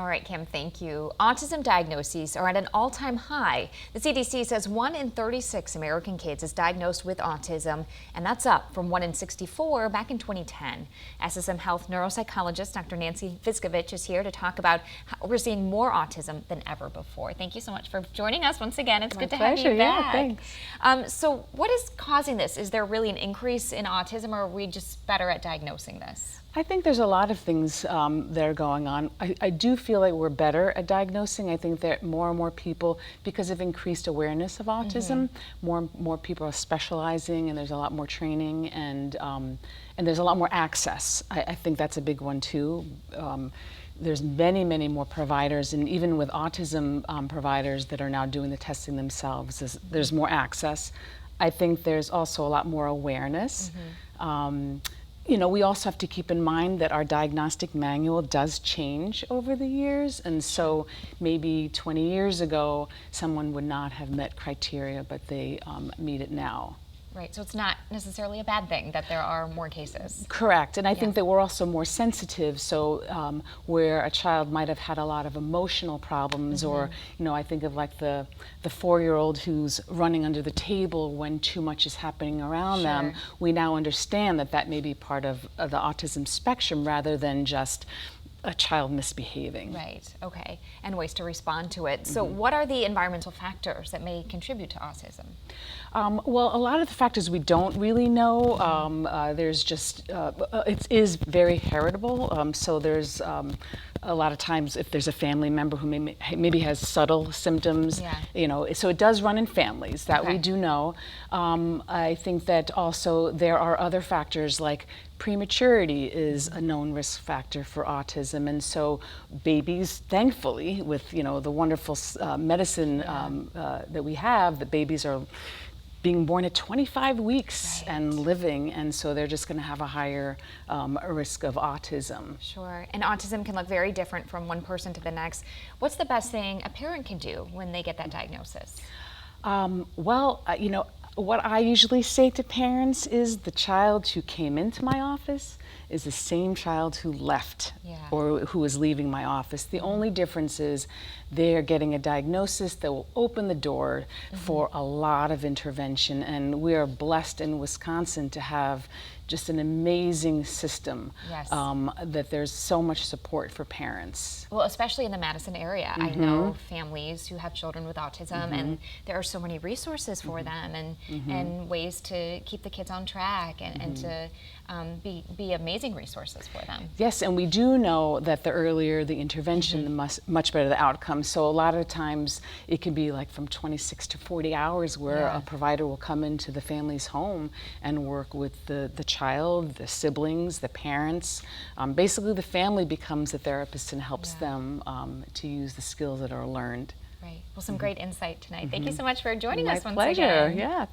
All right, Kim, thank you. Autism diagnoses are at an all-time high. The CDC says 1 in 36 American kids is diagnosed with autism, and that's up from 1 in 64 back in 2010. SSM Health neuropsychologist Dr. Nancy Viscovich is here to talk about how we're seeing more autism than ever before. Thank you so much for joining us once again. It's good to have you back. Yeah, thanks. So what is causing this? Is there really an increase in autism, or are we just better at diagnosing this? I think there's a lot of things that are going on. I do feel like we're better at diagnosing. I think that more and more people, because of increased awareness of autism, more people are specializing, and there's a lot more training, and there's a lot more access. I think that's a big one too. There's many more providers, and even with autism providers that are now doing the testing themselves, there's more access. I think there's also a lot more awareness. You know, we also have to keep in mind that our diagnostic manual does change over the years, and so maybe 20 years ago someone would not have met criteria, but they meet it now. Right, so it's not necessarily a bad thing that there are more cases. Correct, and I think that we're also more sensitive, so where a child might have had a lot of emotional problems, or, you know, I think of like the 4-year-old who's running under the table when too much is happening around them. We now understand that that may be part of the autism spectrum rather than just a child misbehaving. Right, okay, and ways to respond to it. So what are the environmental factors that may contribute to autism? Well, a lot of the factors we don't really know. There's just, it is very heritable, so there's a lot of times if there's a family member who maybe has subtle symptoms, you know, so it does run in families, that we do know. I think that also there are other factors like prematurity is a known risk factor for autism, and so babies, thankfully, with, you know, the wonderful medicine that we have, that babies are being born at 25 weeks and living, and so they're just going to have a higher risk of autism. Sure, and autism can look very different from one person to the next. What's the best thing a parent can do when they get that diagnosis? Well, you know, what I usually say to parents is the child who came into my office is the same child who left or who is leaving my office. The only difference is they're getting a diagnosis that will open the door for a lot of intervention, and we are blessed in Wisconsin to have just an amazing system, that there's so much support for parents. Well, especially in the Madison area. I know families who have children with autism, and there are so many resources for them, and ways to keep the kids on track, and to be amazing resources for them. Yes, and we do know that the earlier the intervention, the much better the outcome. So a lot of times it can be like from 26 to 40 hours where a provider will come into the family's home and work with the child, the siblings, the parents. Basically the family becomes the therapist and helps them to use the skills that are learned. Right. Well, some great insight tonight. Thank you so much for joining us once My pleasure. again. Yeah.